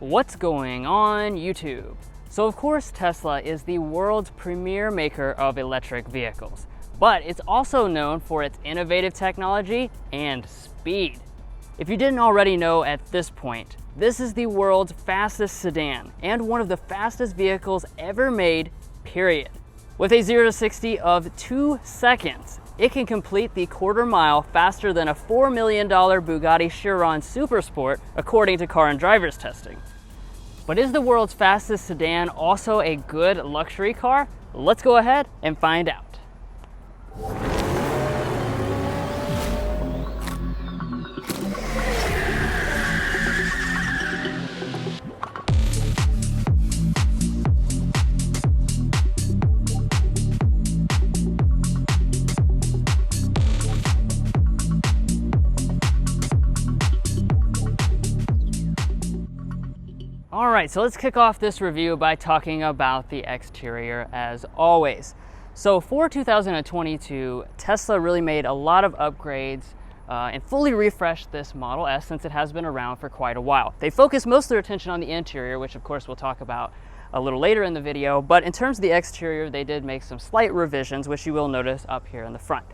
What's going on YouTube? So of course Tesla is the world's premier maker of electric vehicles, but it's also known for its innovative technology and speed. If you didn't already know at this point, this is the world's fastest sedan and one of the fastest vehicles ever made, period. With a 0 to 60 of 2 seconds, it can complete the quarter mile faster than a $4 million Bugatti Chiron Supersport, according to car and drivers testing. But is the world's fastest sedan also a good luxury car? Let's go ahead and find out. All right, so let's kick off this review by talking about the exterior as always. So for 2022, Tesla really made a lot of upgrades and fully refreshed this Model S since it has been around for quite a while. They focused most of their attention on the interior, which of course we'll talk about a little later in the video, but in terms of the exterior, they did make some slight revisions, which you will notice up here in the front.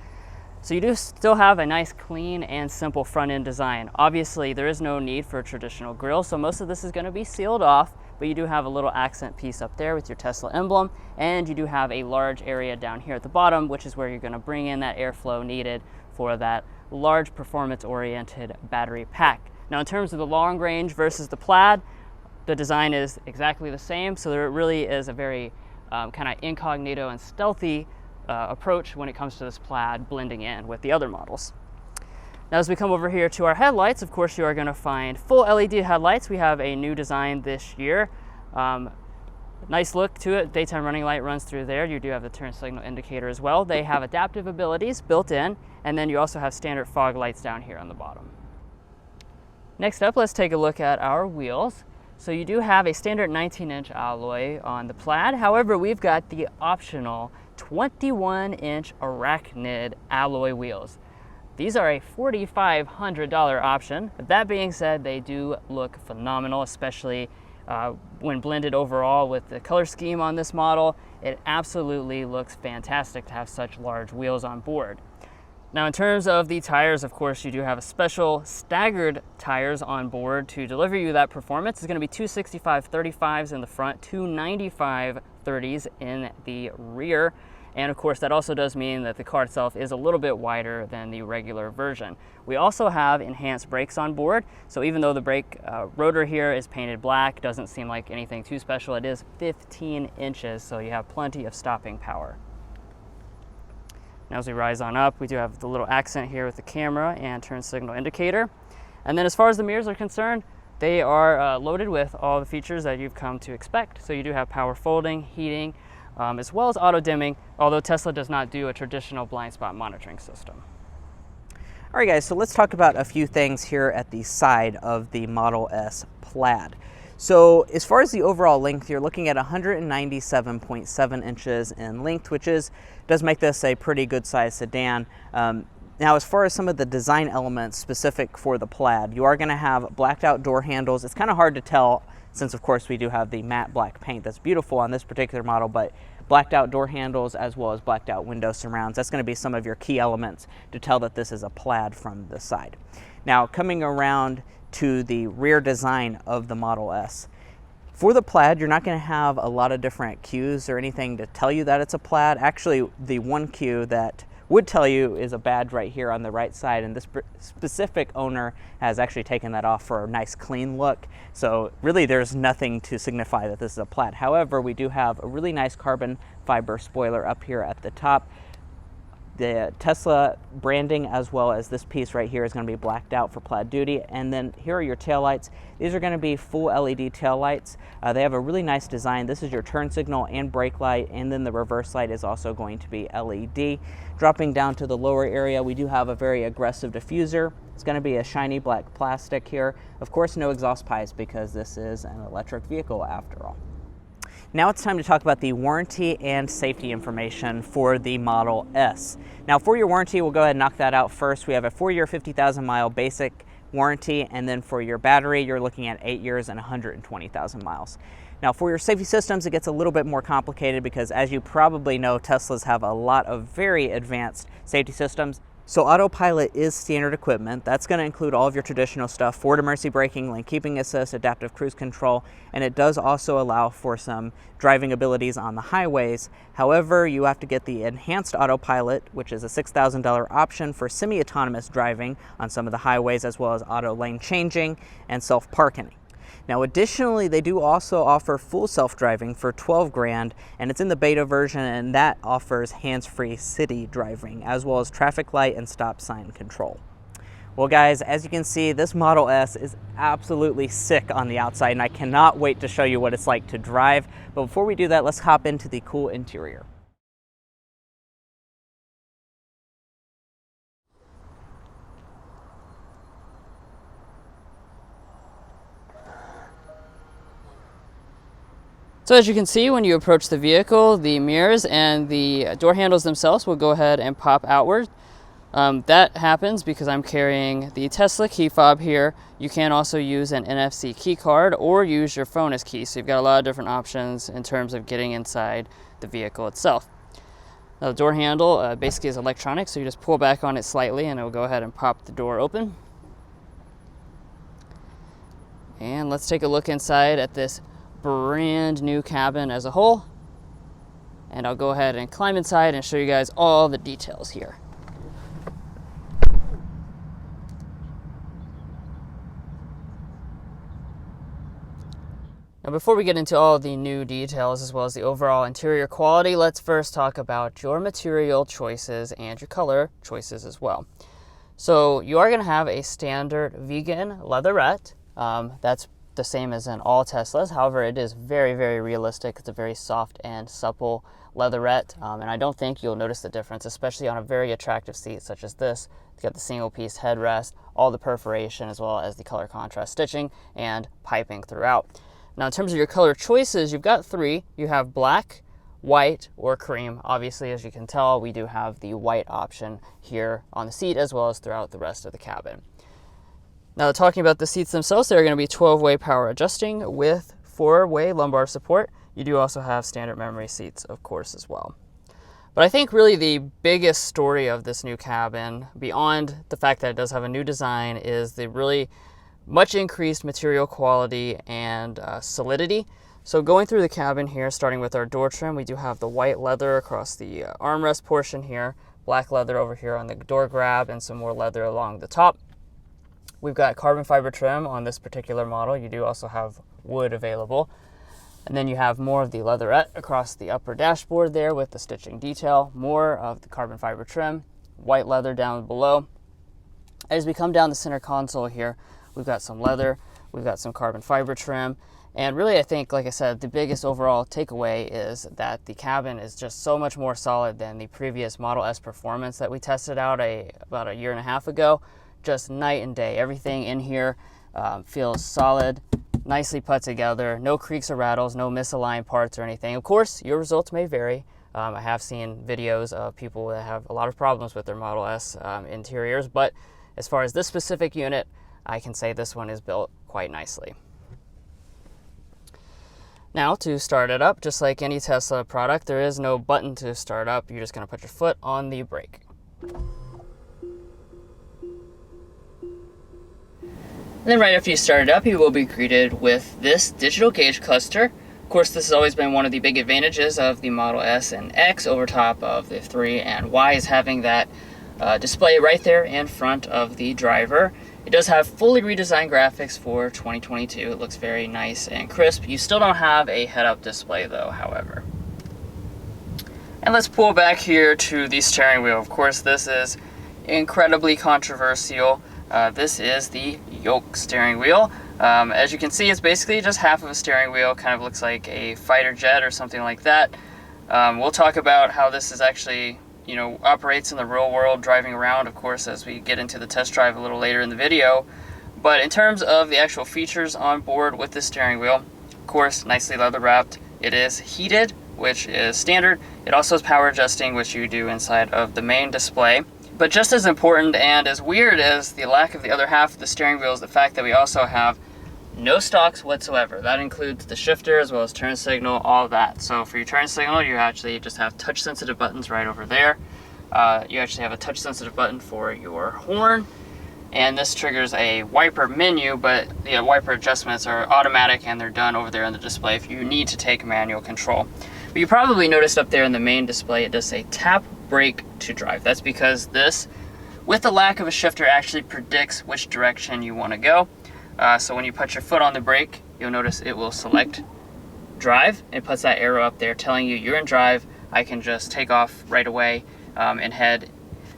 So you do still have a nice clean and simple front end design. Obviously there is no need for a traditional grille, so most of this is going to be sealed off, but you do have a little accent piece up there with your Tesla emblem, and you do have a large area down here at the bottom, which is where you're going to bring in that airflow needed for that large performance oriented battery pack. Now in terms of the long range versus the Plaid, the design is exactly the same, so there really is a very kind of incognito and stealthy approach when it comes to this Plaid blending in with the other models. Now as we come over here to our headlights, of course you are going to find full LED headlights. We have a new design this year. Nice look to it. Daytime running light runs through there. You do have the turn signal indicator as well. They have adaptive abilities built in, and then you also have standard fog lights down here on the bottom. Next up, let's take a look at our wheels. So you do have a standard 19-inch alloy on the Plaid. However, we've got the optional 21-inch Arachnid alloy wheels. These are a $4,500 option. That being said, they do look phenomenal, especially when blended overall with the color scheme on this model. It absolutely looks fantastic to have such large wheels on board. Now in terms of the tires, of course, you do have a special staggered tires on board to deliver you that performance. It's going to be 265 35s in the front, 295 30s in the rear. And of course, that also does mean that the car itself is a little bit wider than the regular version. We also have enhanced brakes on board. So even though the brake rotor here is painted black, doesn't seem like anything too special. It is 15 inches, so you have plenty of stopping power. Now as we rise on up, we do have the little accent here with the camera and turn signal indicator. And then as far as the mirrors are concerned, they are loaded with all the features that you've come to expect. So you do have power folding, heating, as well as auto dimming, although Tesla does not do a traditional blind spot monitoring system. All right guys, so let's talk about a few things here at the side of the Model S Plaid. So as far as the overall length, you're looking at 197.7 inches in length, which does make this a pretty good size sedan. Now, as far as some of the design elements specific for the Plaid, you are going to have blacked out door handles. It's kind of hard to tell since, of course, we do have the matte black paint that's beautiful on this particular model, but blacked out door handles as well as blacked out window surrounds. That's going to be some of your key elements to tell that this is a Plaid from the side. Now, coming around to the rear design of the Model S. For the Plaid, you're not going to have a lot of different cues or anything to tell you that it's a Plaid. Actually, the one cue that would tell you is a badge right here on the right side, and this specific owner has actually taken that off for a nice clean look. So really there's nothing to signify that this is a Plaid. However, we do have a really nice carbon fiber spoiler up here at the top. The Tesla branding as well as this piece right here is going to be blacked out for Plaid duty. And then here are your taillights. These are going to be full LED taillights. They have a really nice design. This is your turn signal and brake light, and then the reverse light is also going to be LED. Dropping down to the lower area, we do have a very aggressive diffuser. It's going to be a shiny black plastic here. Of course, no exhaust pipes because this is an electric vehicle after all. Now it's time to talk about the warranty and safety information for the Model S. Now for your warranty, we'll go ahead and knock that out first. We have a 4-year, 50,000 mile basic warranty, and then for your battery, you're looking at 8 years and 120,000 miles. Now for your safety systems, it gets a little bit more complicated because, as you probably know, Teslas have a lot of very advanced safety systems. So Autopilot is standard equipment. That's going to include all of your traditional stuff: forward emergency braking, lane keeping assist, adaptive cruise control, and it does also allow for some driving abilities on the highways. However, you have to get the enhanced Autopilot, which is a $6,000 option for semi-autonomous driving on some of the highways, as well as auto lane changing and self-parking. Now additionally, they do also offer full self-driving for $12,000, and it's in the beta version, and that offers hands-free city driving as well as traffic light and stop sign control. Well guys, as you can see, this Model S is absolutely sick on the outside, and I cannot wait to show you what it's like to drive. But before we do that, let's hop into the cool interior. So as you can see, when you approach the vehicle, the mirrors and the door handles themselves will go ahead and pop outward. That happens because I'm carrying the Tesla key fob here. You can also use an NFC key card or use your phone as key. So you've got a lot of different options in terms of getting inside the vehicle itself. Now the door handle basically is electronic, so you just pull back on it slightly and it will go ahead and pop the door open. And let's take a look inside at this brand new cabin as a whole, and I'll go ahead and climb inside and show you guys all the details here. Now before we get into all the new details as well as the overall interior quality, let's first talk about your material choices and your color choices as well. So you are going to have a standard vegan leatherette. That's the same as in all Teslas. However, it is very, very realistic. It's a very soft and supple leatherette, and I don't think you'll notice the difference, especially on a very attractive seat such as this. It's got the single piece headrest, all the perforation, as well as the color contrast stitching and piping throughout. Now in terms of your color choices, you've got three. You have black, white, or cream. Obviously, as you can tell, we do have the white option here on the seat as well as throughout the rest of the cabin. Now, talking about the seats themselves, they're going to be 12-way power adjusting with 4-way lumbar support. You do also have standard memory seats, of course, as well. But I think really the biggest story of this new cabin, beyond the fact that it does have a new design, is the really much increased material quality and solidity. So going through the cabin here, starting with our door trim, we do have the white leather across the armrest portion here, black leather over here on the door grab, and some more leather along the top. We've got carbon fiber trim on this particular model. You do also have wood available. And then you have more of the leatherette across the upper dashboard there with the stitching detail, more of the carbon fiber trim, white leather down below. As we come down the center console here, we've got some leather, we've got some carbon fiber trim, and really I think, like I said, the biggest overall takeaway is that the cabin is just so much more solid than the previous Model S Performance that we tested out about a year and a half ago. Just night and day. Everything in here feels solid, nicely put together, no creaks or rattles, no misaligned parts or anything. Of course, your results may vary. I have seen videos of people that have a lot of problems with their Model S interiors, but as far as this specific unit, I can say this one is built quite nicely. Now to start it up, just like any Tesla product, there is no button to start up. You're just going to put your foot on the brake. And then right after you start it up, you will be greeted with this digital gauge cluster. Of course, this has always been one of the big advantages of the Model S and X over top of the 3 and Y, is having that display right there in front of the driver. It does have fully redesigned graphics for 2022. It looks very nice and crisp. You still don't have a head-up display though, however. And let's pull back here to the steering wheel. Of course, this is incredibly controversial. This is the yoke steering wheel. As you can see, it's basically just half of a steering wheel. Kind of looks like a fighter jet or something like that. We'll talk about how this is actually, operates in the real world driving around, of course, as we get into the test drive a little later in the video. But in terms of the actual features on board with this steering wheel, of course, nicely leather wrapped. It is heated, which is standard. It also has power adjusting, which you do inside of the main display. But just as important and as weird as the lack of the other half of the steering wheel is the fact that we also have no stalks whatsoever. That includes the shifter as well as turn signal, all of that. So for your turn signal, you actually just have touch sensitive buttons right over there. You actually have a touch sensitive button for your horn, and this triggers a wiper menu, but the wiper adjustments are automatic and they're done over there on the display if you need to take manual control. But you probably noticed up there in the main display it does say tap brake to drive. That's because this, with the lack of a shifter, actually predicts which direction you want to go. So when you put your foot on the brake, you'll notice it will select drive. It puts that arrow up there telling you you're in drive. I can just take off right away and head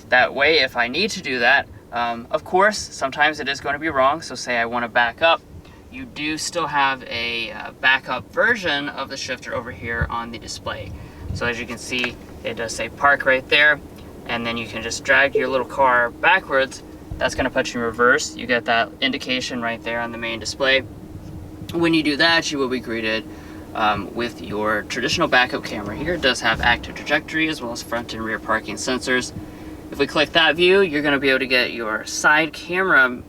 that way if I need to do that. Of course, sometimes it is going to be wrong. So say I want to back up. You do still have a backup version of the shifter over here on the display. So as you can see, it does say park right there, and then you can just drag your little car backwards. That's going to put you in reverse. You get that indication right there on the main display. When you do that, you will be greeted with your traditional backup camera here. It does have active trajectory as well as front and rear parking sensors. If we click that view, you're going to be able to get your side camera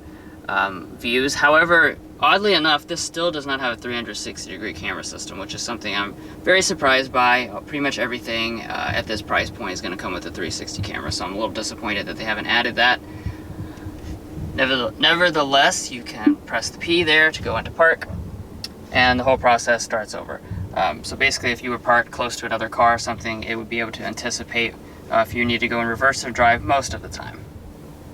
views. However, oddly enough, this still does not have a 360-degree camera system, which is something I'm very surprised by. Pretty much everything at this price point is going to come with a 360 camera, so I'm a little disappointed that they haven't added that. Nevertheless, you can press the P there to go into park, and the whole process starts over. So basically, if you were parked close to another car or something, it would be able to anticipate if you need to go in reverse or drive most of the time.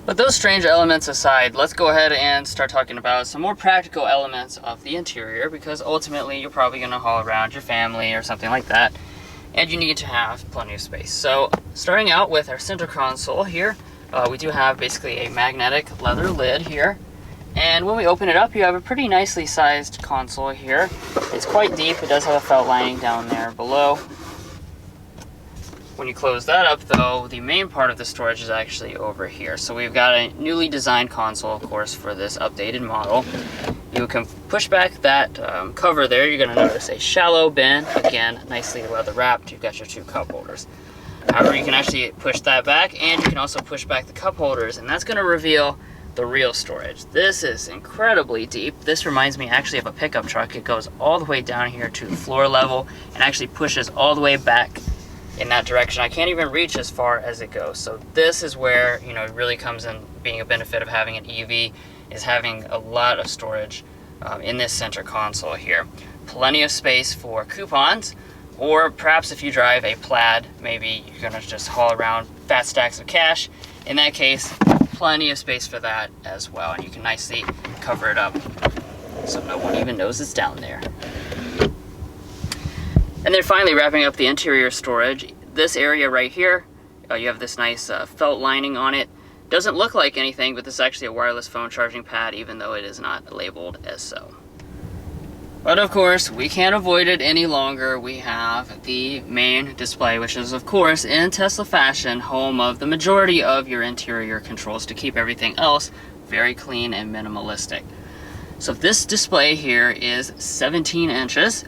But those strange elements aside, let's go ahead and start talking about some more practical elements of the interior, because ultimately you're probably going to haul around your family or something like that, and you need to have plenty of space. So starting out with our center console here, we do have basically a magnetic leather lid here, and when we open it up, you have a pretty nicely sized console here. It's quite deep. It does have a felt lining down there below. When you close that up though, the main part of the storage is actually over here. So we've got a newly designed console, of course, for this updated model. You can push back that cover there. You're going to notice a shallow bin, again, nicely leather wrapped. You've got your two cup holders. However, you can actually push that back, and you can also push back the cup holders, and that's going to reveal the real storage. This is incredibly deep. This reminds me actually of a pickup truck. It goes all the way down here to floor level and actually pushes all the way back in that direction. I can't even reach as far as it goes. So this is where, you know, it really comes in being a benefit of having an EV, is having a lot of storage in this center console here. Plenty of space for coupons, or perhaps if you drive a Plaid, maybe you're gonna just haul around fat stacks of cash. In that case, plenty of space for that as well, and you can nicely cover it up so no one even knows it's down there. And then finally, wrapping up the interior storage, this area right here, you have this nice felt lining on it. Doesn't look like anything, but this is actually a wireless phone charging pad, even though it is not labeled as so. But of course, we can't avoid it any longer. We have the main display, which is of course, in Tesla fashion, home of the majority of your interior controls to keep everything else very clean and minimalistic. So this display here is 17 inches.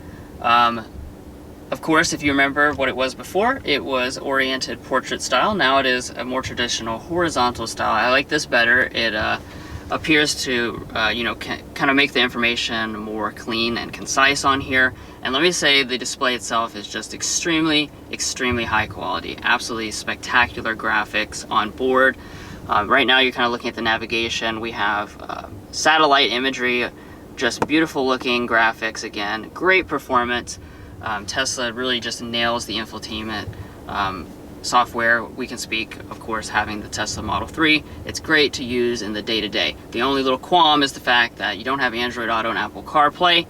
Of course, if you remember what it was before, it was oriented portrait style. Now it is a more traditional horizontal style. I like this better. It appears to, kind of make the information more clean and concise on here. And let me say, the display itself is just extremely, extremely high quality. Absolutely spectacular graphics on board. Right now, you're kind of looking at the navigation. We have satellite imagery, just beautiful looking graphics again, great performance. Tesla really just nails the infotainment software. We can speak, of course, having the Tesla Model 3. It's great to use in the day-to-day. The only little qualm is the fact that you don't have Android Auto and Apple CarPlay,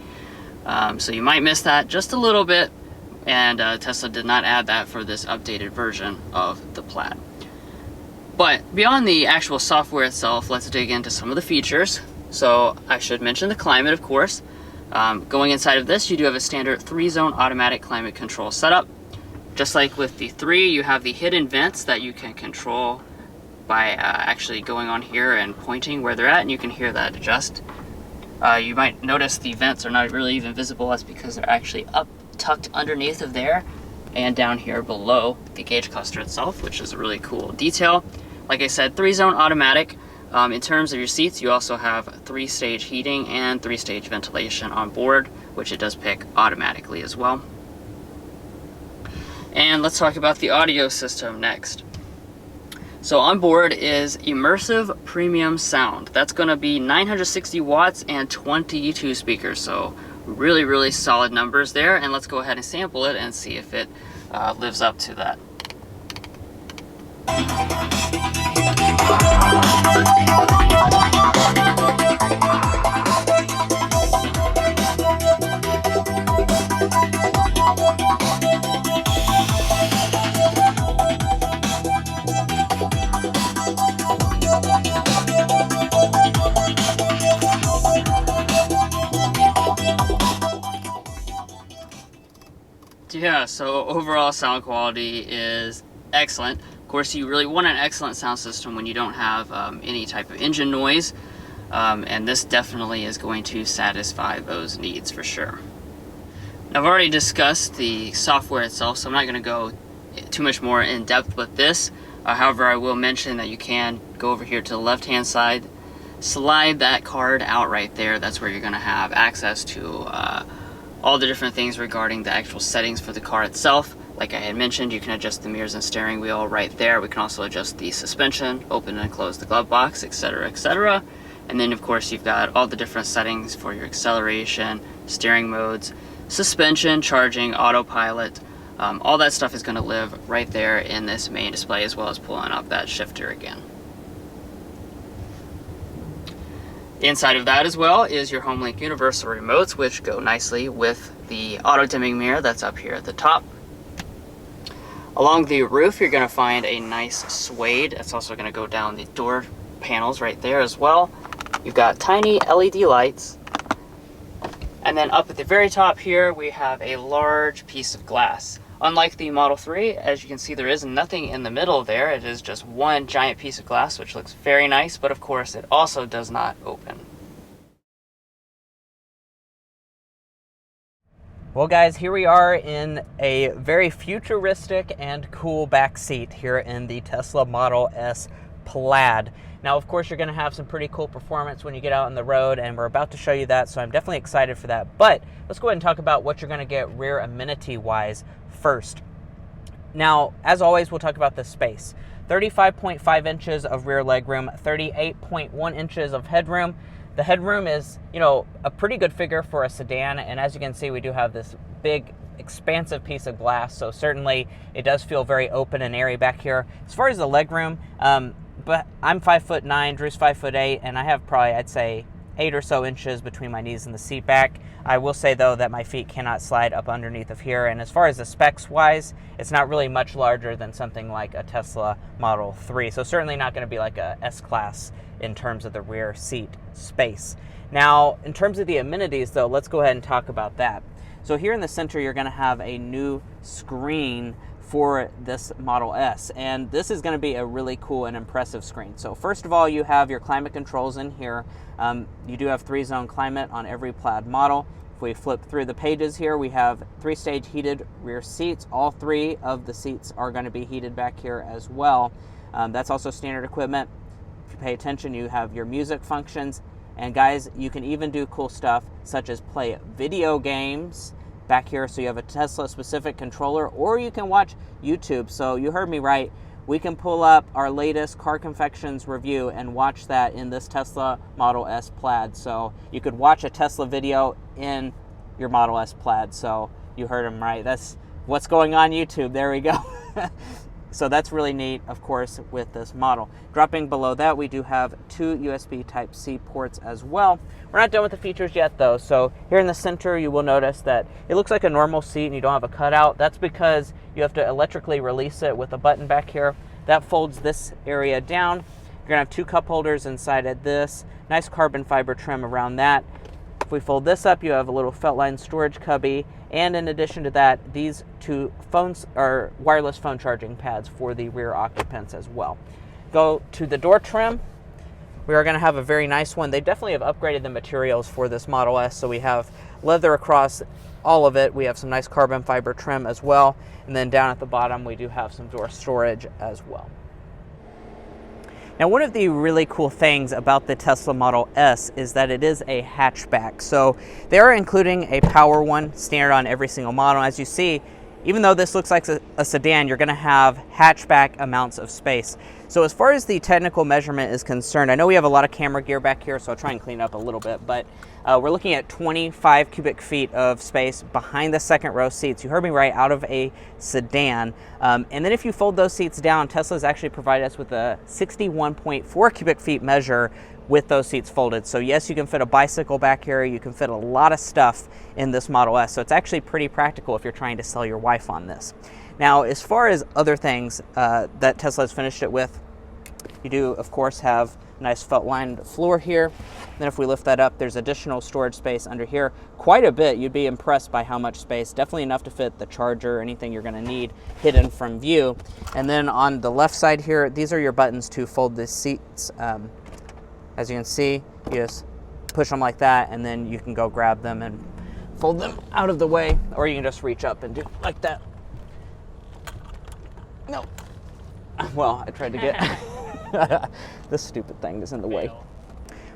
so you might miss that just a little bit, and Tesla did not add that for this updated version of the Plaid. But beyond the actual software itself, let's dig into some of the features. So I should mention the climate, of course. Going inside of this, you do have a standard 3-zone automatic climate control setup. Just like with the 3, you have the hidden vents that you can control by actually going on here and pointing where they're at, and you can hear that adjust. You might notice the vents are not really even visible. That's because they're actually up tucked underneath of there and down here below the gauge cluster itself, which is a really cool detail. Like I said, 3-zone automatic. In terms of your seats, you also have 3-stage heating and 3-stage ventilation on board, which it does pick automatically as well. And let's talk about the audio system next. So on board is immersive premium sound. That's going to be 960 watts and 22 speakers. So really, really solid numbers there. And let's go ahead and sample it and see if it lives up to that. Yeah, so overall sound quality is excellent. Of course, you really want an excellent sound system when you don't have any type of engine noise, and this definitely is going to satisfy those needs for sure. Now, I've already discussed the software itself, so I'm not going to go too much more in depth with this. However, I will mention that you can go over here to the left-hand side, slide that card out right there. That's where you're going to have access to all the different things regarding the actual settings for the car itself. Like I had mentioned, you can adjust the mirrors and steering wheel right there. We can also adjust the suspension, open and close the glove box, etc., etc. And then, of course, you've got all the different settings for your acceleration, steering modes, suspension, charging, autopilot. All that stuff is going to live right there in this main display, as well as pulling up that shifter again. Inside of that as well is your HomeLink universal remotes, which go nicely with the auto dimming mirror that's up here at the top. Along the roof, you're going to find a nice suede. That's also going to go down the door panels right there as well. You've got tiny LED lights. And then up at the very top here, we have a large piece of glass. Unlike the Model 3, as you can see, there is nothing in the middle there. It is just one giant piece of glass, which looks very nice, but of course it also does not open. Well guys, here we are in a very futuristic and cool back seat here in the Tesla Model S Plaid. Now, of course, you're going to have some pretty cool performance when you get out on the road, and we're about to show you that, so I'm definitely excited for that. But let's go ahead and talk about what you're going to get rear amenity-wise first. Now, as always, we'll talk about the space. 35.5 inches of rear legroom, 38.1 inches of headroom. The headroom is, a pretty good figure for a sedan, and as you can see, we do have this big, expansive piece of glass, so certainly it does feel very open and airy back here. As far as the legroom, but I'm 5'9", Drew's 5'8", and I have probably, I'd say, 8 or so inches between my knees and the seat back. I will say, though, that my feet cannot slide up underneath of here, and as far as the specs-wise, it's not really much larger than something like a Tesla Model 3, so certainly not going to be like a S-Class in terms of the rear seat space. Now, in terms of the amenities, though, let's go ahead and talk about that. So here in the center, you're going to have a new screen for this Model S, and this is going to be a really cool and impressive screen. So first of all, you have your climate controls in here. You do have 3-zone climate on every Plaid model. If we flip through the pages here, we have 3-stage heated rear seats. All 3 of the seats are going to be heated back here as well. That's also standard equipment. If you pay attention, you have your music functions, and guys, you can even do cool stuff such as play video games back here, so you have a Tesla specific controller, or you can watch YouTube. So you heard me right, we can pull up our latest Car Confections review and watch that in this Tesla Model S Plaid. So you could watch a Tesla video in your Model S Plaid. So you heard him right, that's what's going on YouTube. There we go. So that's really neat, of course, with this model. Dropping below that, we do have 2 USB Type-C ports as well. We're not done with the features yet, though. So here in the center, you will notice that it looks like a normal seat and you don't have a cutout. That's because you have to electrically release it with a button back here. That folds this area down. You're gonna have 2 cup holders inside of this. Nice carbon fiber trim around that. If we fold this up, you have a little Feltline storage cubby, and in addition to that, these 2 phones are wireless phone charging pads for the rear occupants as well. Go to the door trim. We are going to have a very nice one. They definitely have upgraded the materials for this Model S, so we have leather across all of it. We have some nice carbon fiber trim as well, and then down at the bottom we do have some door storage as well. Now, one of the really cool things about the Tesla Model S is that it is a hatchback. So they are including a power one standard on every single model. As you see, even though this looks like a sedan, you're going to have hatchback amounts of space. So as far as the technical measurement is concerned, I know we have a lot of camera gear back here, so I'll try and clean it up a little bit, but we're looking at 25 cubic feet of space behind the second row seats. You heard me right, out of a sedan. And then if you fold those seats down, Tesla's actually provided us with a 61.4 cubic feet measure with those seats folded. So yes, you can fit a bicycle back here. You can fit a lot of stuff in this Model S. So it's actually pretty practical if you're trying to sell your wife on this. Now, as far as other things that Tesla has finished it with, you do, of course, have a nice felt-lined floor here. Then if we lift that up, there's additional storage space under here. Quite a bit. You'd be impressed by how much space. Definitely enough to fit the charger or anything you're going to need hidden from view. And then on the left side here, these are your buttons to fold the seats. As you can see, you just push them like that, and then you can go grab them and fold them out of the way, or you can just reach up and do like that. No. Well, I tried to get... This stupid thing is in the way.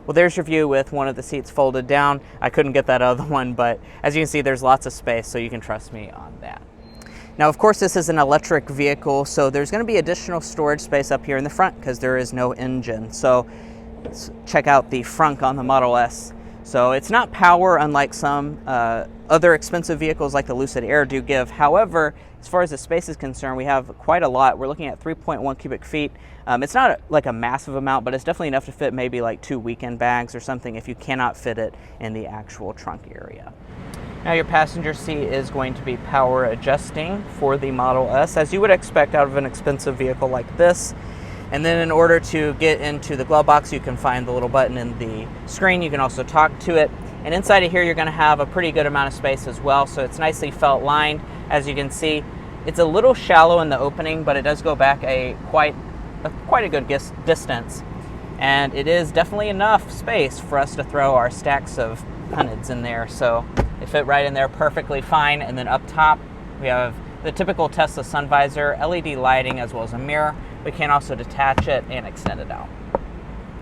Well, there's your view with one of the seats folded down. I couldn't get that other one, but as you can see, there's lots of space, so you can trust me on that. Now, of course, this is an electric vehicle, so there's going to be additional storage space up here in the front because there is no engine. So let's check out the frunk on the Model S. So it's not power, unlike some other expensive vehicles like the Lucid Air do give. However, as far as the space is concerned, we have quite a lot. We're looking at 3.1 cubic feet. It's not like a massive amount, but it's definitely enough to fit maybe like 2 weekend bags or something if you cannot fit it in the actual trunk area. Now, your passenger seat is going to be power adjusting for the Model S, as you would expect out of an expensive vehicle like this. And then in order to get into the glove box, you can find the little button in the screen. You can also talk to it. And inside of here, you're going to have a pretty good amount of space as well. So it's nicely felt lined. As you can see, it's a little shallow in the opening, but it does go back quite a good distance. And it is definitely enough space for us to throw our stacks of punnets in there. So they fit right in there perfectly fine. And then up top, we have the typical Tesla sun visor, LED lighting, as well as a mirror. We can also detach it and extend it out.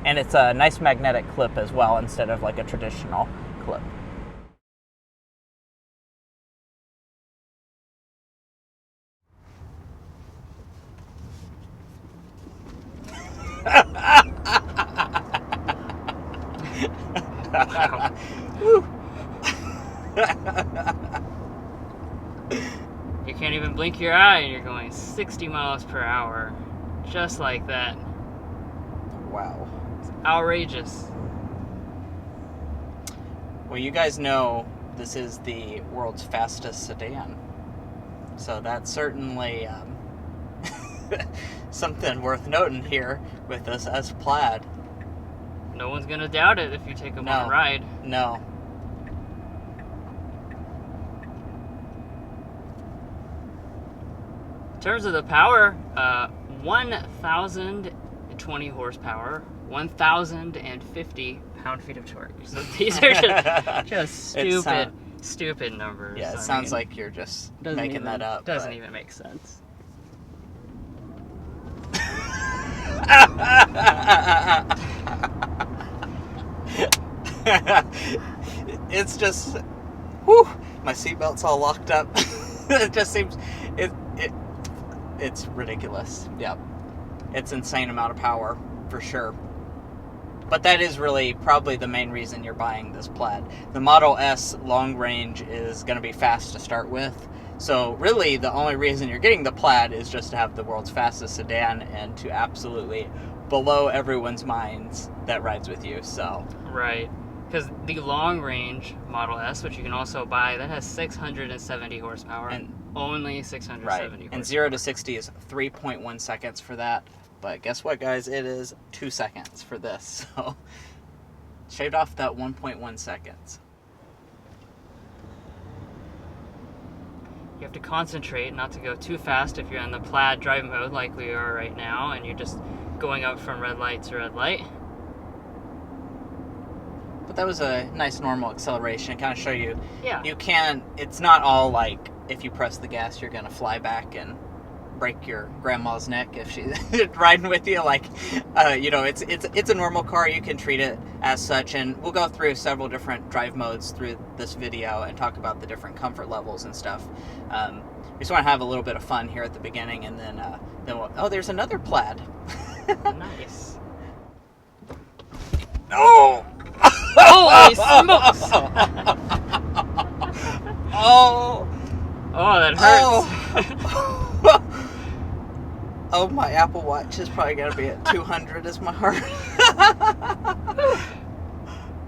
And it's a nice magnetic clip as well, instead of like a traditional clip. You can't even blink your eye and you're going 60 miles per hour. Just like that. Wow. It's outrageous. Well, you guys know this is the world's fastest sedan. So that's certainly something worth noting here with this S Plaid. No one's gonna doubt it if you take them on a ride. No. In terms of the power, 1,020 horsepower, 1,050 pound-feet of torque. So these are just stupid numbers. Yeah, it sounds like you're just making that up. Doesn't even make sense. It's just, whew, my seatbelt's all locked up. It just seems, it's ridiculous. Yep. It's insane amount of power, for sure. But that is really probably the main reason you're buying this Plaid. The Model S long range is going to be fast to start with. So really the only reason you're getting the Plaid is just to have the world's fastest sedan and to absolutely blow everyone's minds that rides with you. So right. Because the long range Model S, which you can also buy, that has 670 horsepower. And only 670 horsepower. And 0 to 60 is 3.1 seconds for that. But guess what, guys? It is 2 seconds for this. So shaved off that 1.1 seconds. You have to concentrate not to go too fast if you're in the Plaid drive mode like we are right now, and you're just going up from red light to red light. But that was a nice normal acceleration. Kind of show you, yeah, you can, it's not all like if you press the gas you're going to fly back and break your grandma's neck if she's riding with you. Like, you know, it's a normal car. You can treat it as such, and we'll go through several different drive modes through this video and talk about the different comfort levels and stuff. We just want to have a little bit of fun here at the beginning, and then oh, there's another Plaid. Nice. Oh! Holy smokes! Oh! Oh, that hurts. Oh. Oh, my Apple Watch is probably going to be at 200 as my heart.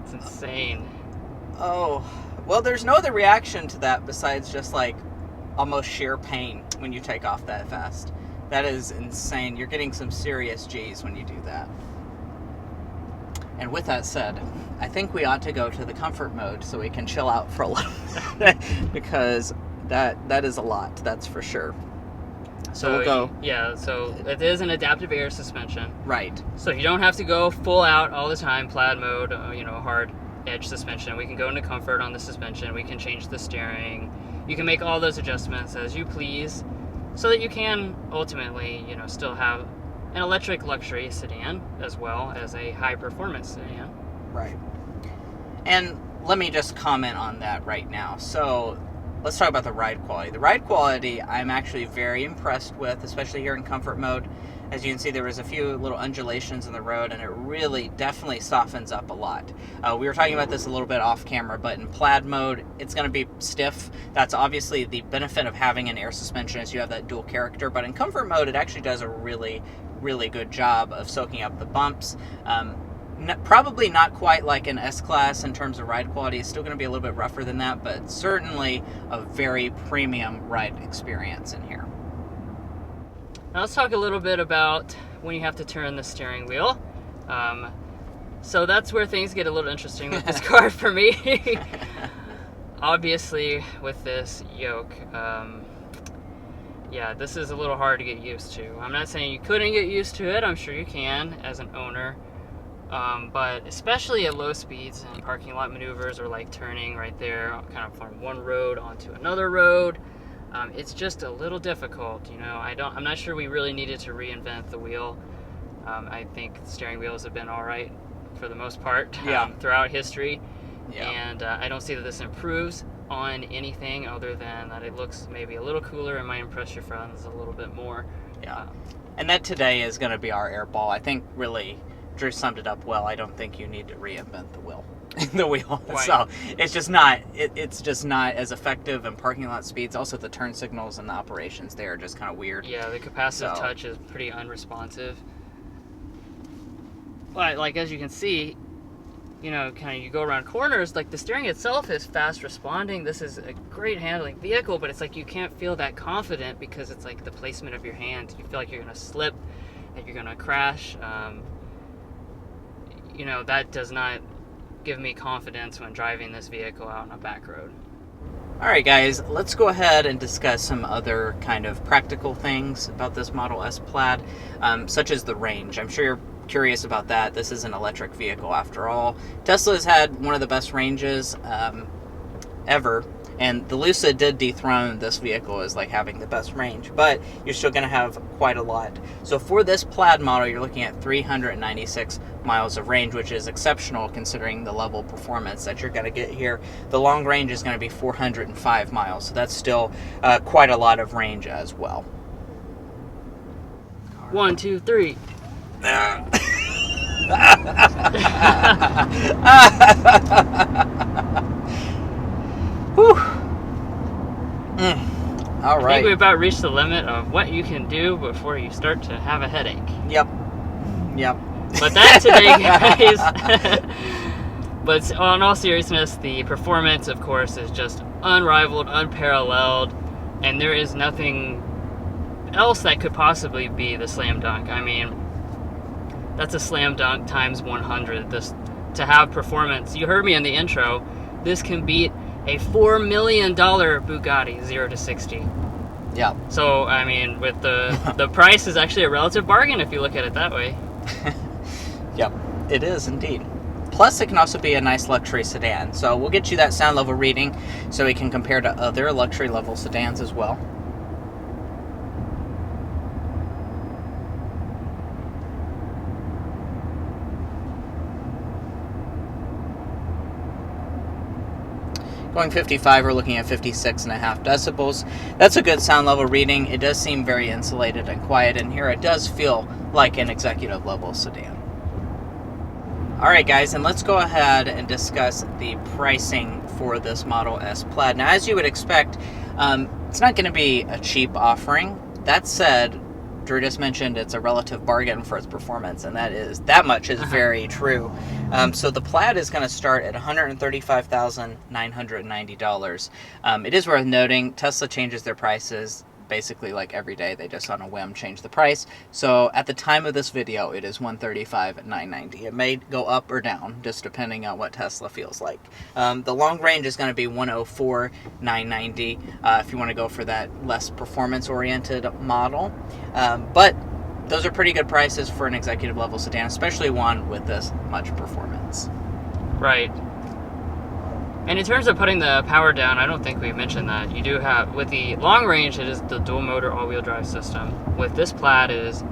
It's insane. Oh. Well, there's no other reaction to that besides just like almost sheer pain when you take off that fast. That is insane. You're getting some serious G's when you do that. And with that said, I think we ought to go to the comfort mode so we can chill out for a little bit, because that is a lot, that's for sure. So we'll go. Yeah, so it is an adaptive air suspension. Right. So you don't have to go full out all the time, Plaid mode, you know, hard edge suspension. We can go into comfort on the suspension. We can change the steering. You can make all those adjustments as you please, so that you can ultimately, you know, still have an electric luxury sedan as well as a high performance sedan. Right. And let me just comment on that right now. So let's talk about the ride quality. The ride quality I'm actually very impressed with, especially here in comfort mode. As you can see, there was a few little undulations in the road, and it really definitely softens up a lot. We were talking about this a little bit off camera, but in Plaid mode, it's going to be stiff. That's obviously the benefit of having an air suspension, is you have that dual character. But in comfort mode, it actually does a really, really good job of soaking up the bumps. Probably not quite like an S-Class in terms of ride quality. It's still going to be a little bit rougher than that, but certainly a very premium ride experience in here. Now let's talk a little bit about when you have to turn the steering wheel. So that's where things get a little interesting with this car for me. Obviously, with this yoke, yeah, this is a little hard to get used to. I'm not saying you couldn't get used to it. I'm sure you can as an owner. But especially at low speeds and parking lot maneuvers, or like turning right there kind of from one road onto another road, it's just a little difficult. You know, I'm not sure we really needed to reinvent the wheel. I think steering wheels have been all right for the most part throughout history. Yeah. And I don't see that this improves on anything other than that it looks maybe a little cooler and might impress your friends a little bit more. Yeah. And that today is going to be our airball. I think really Drew summed it up well. I don't think you need to reinvent the wheel. Right. So it's just not as effective in parking lot speeds. Also, the turn signals and the operations there are just kind of weird. Yeah, the capacitive touch is pretty unresponsive. But like, as you can see, you know, kind of you go around corners, like the steering itself is fast responding. This is a great handling vehicle, but it's like you can't feel that confident because it's like the placement of your hand. You feel like you're going to slip, that you're going to crash. You know, that does not give me confidence when driving this vehicle out on a back road. All right, guys, let's go ahead and discuss some other kind of practical things about this Model S Plaid, such as the range. I'm sure you're curious about that. This is an electric vehicle after all. Tesla's had one of the best ranges ever, and the Lucid did dethrone this vehicle as like having the best range, but you're still going to have quite a lot. So for this Plaid model, you're looking at 396 miles of range, which is exceptional considering the level of performance that you're going to get here. The long range is going to be 405 miles, so that's still quite a lot of range as well. 1, 2, 3. Whew. All right. I think we about reached the limit of what you can do before you start to have a headache. Yep. But that's today, guys. But in all seriousness, the performance, of course, is just unrivaled, unparalleled, and there is nothing else that could possibly be the slam dunk. I mean, that's a slam dunk times 100. This, to have performance, you heard me in the intro, this can beat a $4 million Bugatti 0 to 60. Yeah. So, I mean, with the price is actually a relative bargain if you look at it that way. Yep, it is indeed. Plus, it can also be a nice luxury sedan. So we'll get you that sound level reading so we can compare to other luxury level sedans as well. Going 55, we're looking at 56.5 decibels. That's a good sound level reading. It does seem very insulated and quiet in here. It does feel like an executive level sedan. All right, guys, and let's go ahead and discuss the pricing for this Model S Plaid. Now, as you would expect, it's not going to be a cheap offering. That said, Drew just mentioned it's a relative bargain for its performance, and that much is very true. So the Plaid is going to start at $135,990. It is worth noting Tesla changes their prices basically like every day. They just on a whim change the price. So at the time of this video, it is $135,990. It may go up or down just depending on what Tesla feels like. The long range is going to be $104,990 if you want to go for that less performance oriented model. But those are pretty good prices for an executive level sedan, especially one with this much performance. Right. And in terms of putting the power down, I don't think we mentioned that. You do have, with the long range, it is the dual motor all-wheel drive system. With this Plaid, it is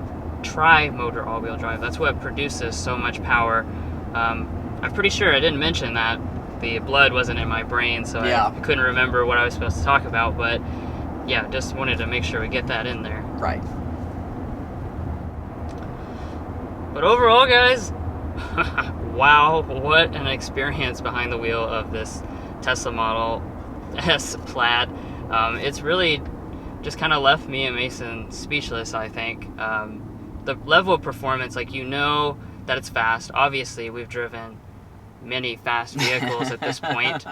tri-motor all-wheel drive. That's what produces so much power. I'm pretty sure I didn't mention that. The blood wasn't in my brain, so yeah. I couldn't remember what I was supposed to talk about. But yeah, just wanted to make sure we get that in there. Right. But overall, guys, wow, what an experience behind the wheel of this Tesla Model S Plaid. It's really just kind of left me and Mason speechless, I think. The level of performance, like, you know that it's fast. Obviously, we've driven many fast vehicles at this point.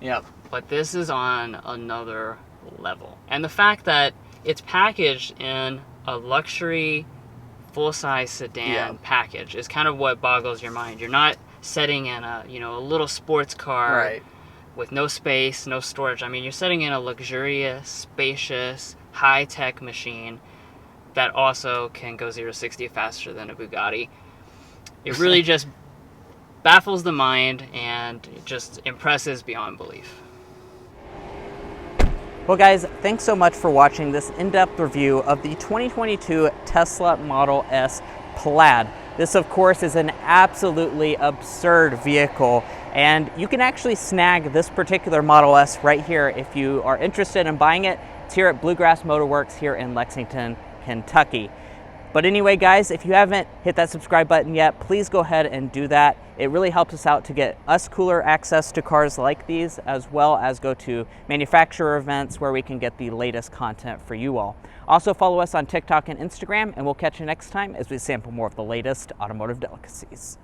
Yep. But this is on another level. And the fact that it's packaged in a luxury full-size sedan package is kind of what boggles your mind. You're not setting in a little sports car with no space, no storage. I mean, you're setting in a luxurious, spacious, high-tech machine that also can go 0 to 60 faster than a Bugatti. It really just baffles the mind and just impresses beyond belief. Well, guys, thanks so much for watching this in-depth review of the 2022 Tesla Model S Plaid. This, of course, is an absolutely absurd vehicle, and you can actually snag this particular Model S right here if you are interested in buying it. It's here at Bluegrass Motorworks here in Lexington, Kentucky. But anyway, guys, if you haven't hit that subscribe button yet, please go ahead and do that. It really helps us out to get us cooler access to cars like these, as well as go to manufacturer events where we can get the latest content for you all. Also follow us on TikTok and Instagram, and we'll catch you next time as we sample more of the latest automotive delicacies.